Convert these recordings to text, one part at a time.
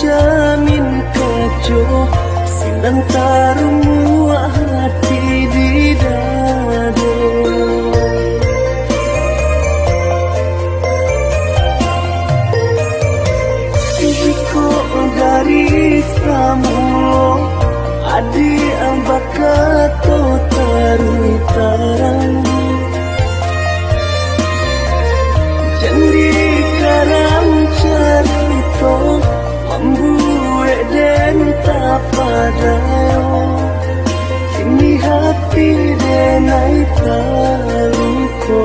jamin kajo sinan tarumu hati di dado. Jiko dari samulo adi ambakato tarui tarang jandi karang carito membuat dan tak padayo kini hati denai taluko.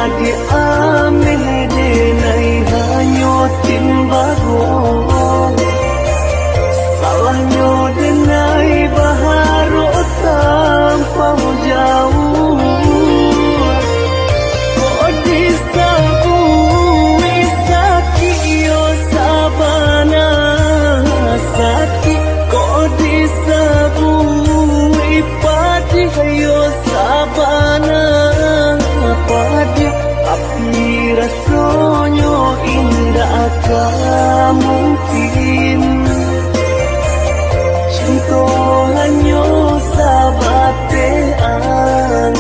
Di ame denai hanyo timbago salahnya denai baharo tanpa jauh kok disabui sakit yo sabana sakit kok disabui padi yo sabana padi api rasanya indah akan mungkin cinta hanya sabate angan.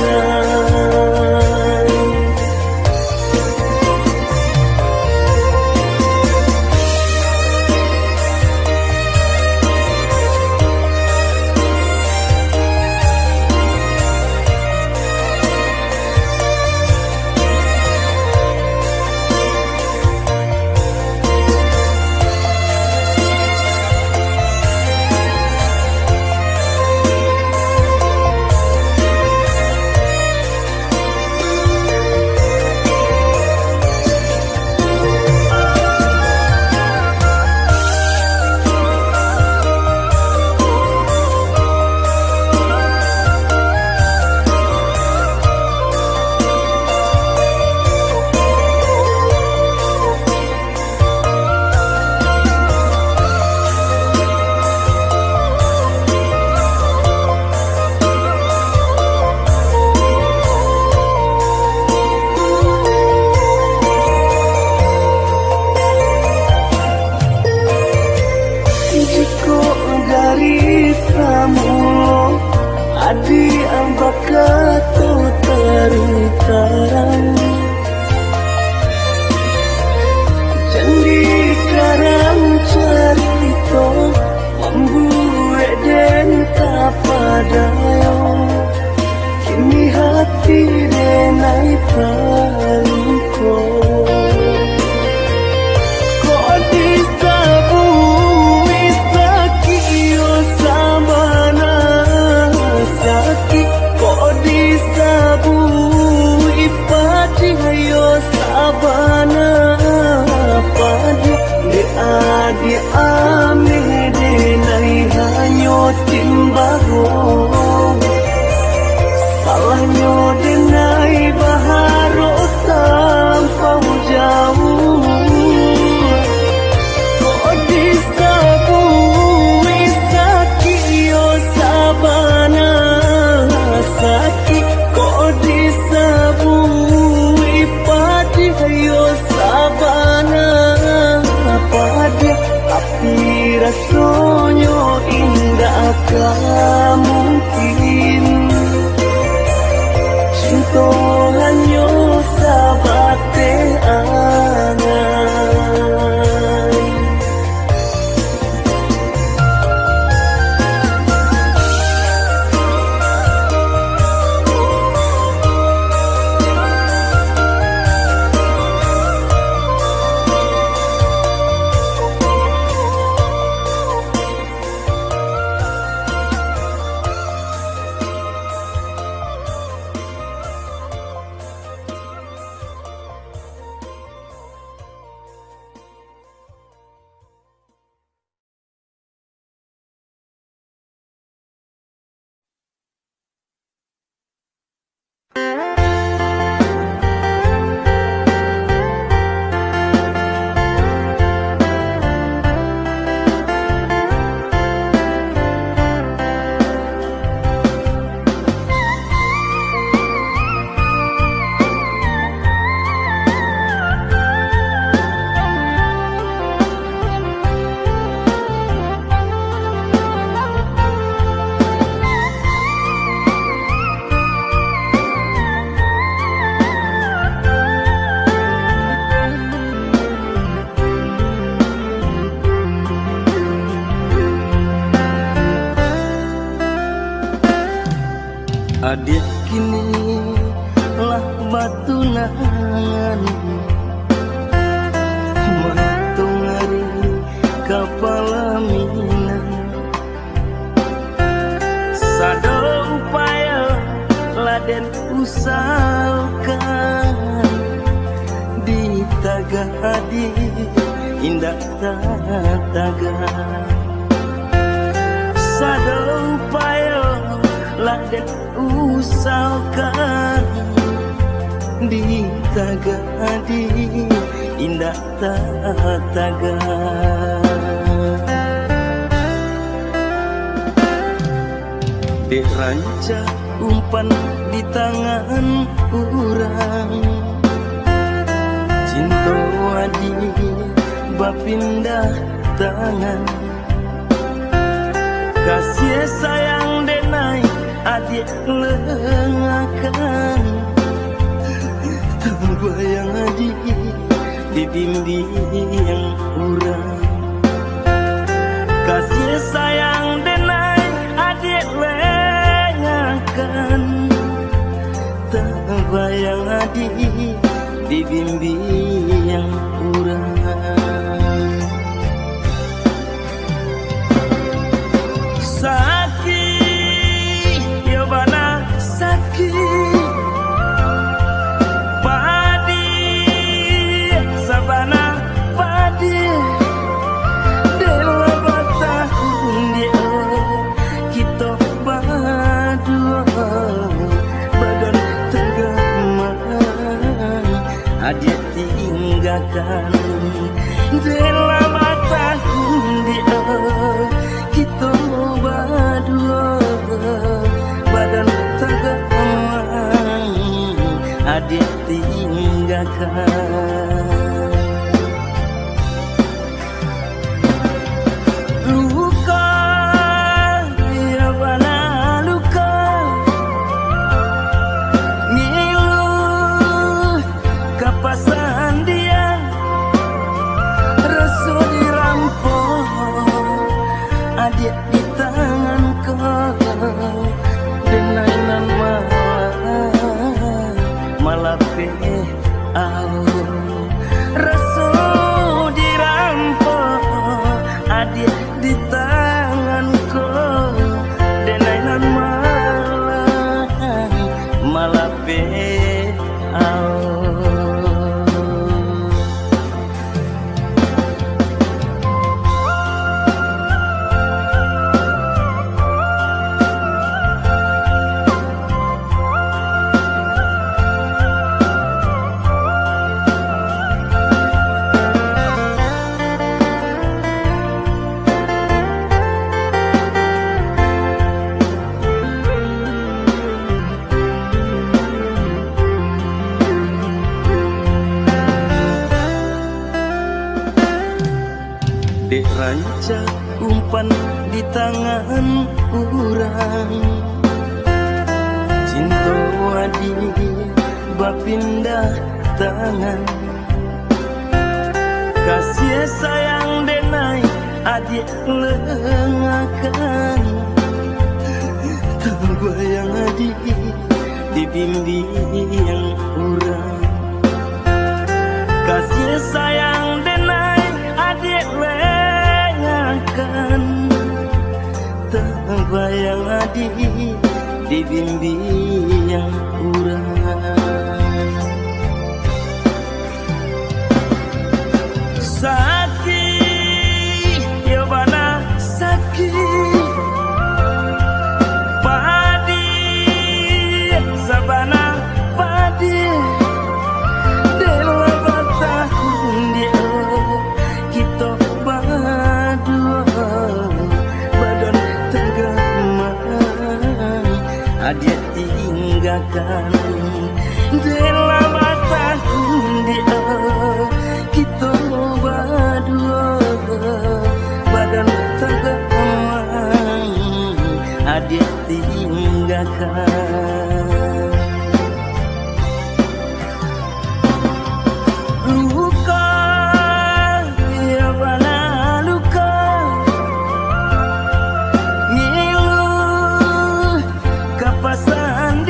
Samulo adi ambakato tarui tarang jandi karang carito membuat dan tak padayo kini hati denai paluko. Di ame denai hanyo timbago salahnya denai baharo Adik kini lah batu nangan matung hari kapala minang sado upaya laden usahakan di tagadi indah taga sado upaya laden usahakan di tagadi indah taga dek ranca umpan di tangan urang cinta adi bapindah tangan kasih sayang denai adik lengakan terbayang adik dibimbing urang kasih sayang denai adik lengakan terbayang adik dibimbing urang sakit ya bana sakit padi sabana padi dewa batahun dia kita berdua badan tegaman adik tinggalkan dewa batahun dia kita berdua badan tegaman adik tinggalkan luka ya bana luka ngilu kapasan dia rasa dirampok adik di tangan kau denainan malah rasa dirampok adik di tangan kau denainan malah dek ranca umpan di tangan urang cinta adi bapindah tangan kasih sayang denai adik lengakan terbayang adik dibimbing urang kasih sayang denai adik lengakan terbayang adik dibimbing urang sakit ya bana sakit padi sabana padi dewa batahun dia kita berdua badan tegaman adik tinggalkan dewa batahun dia kita berdua badan tegaman adik tinggalkan luka ya bana luka ngilu kapasan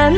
dan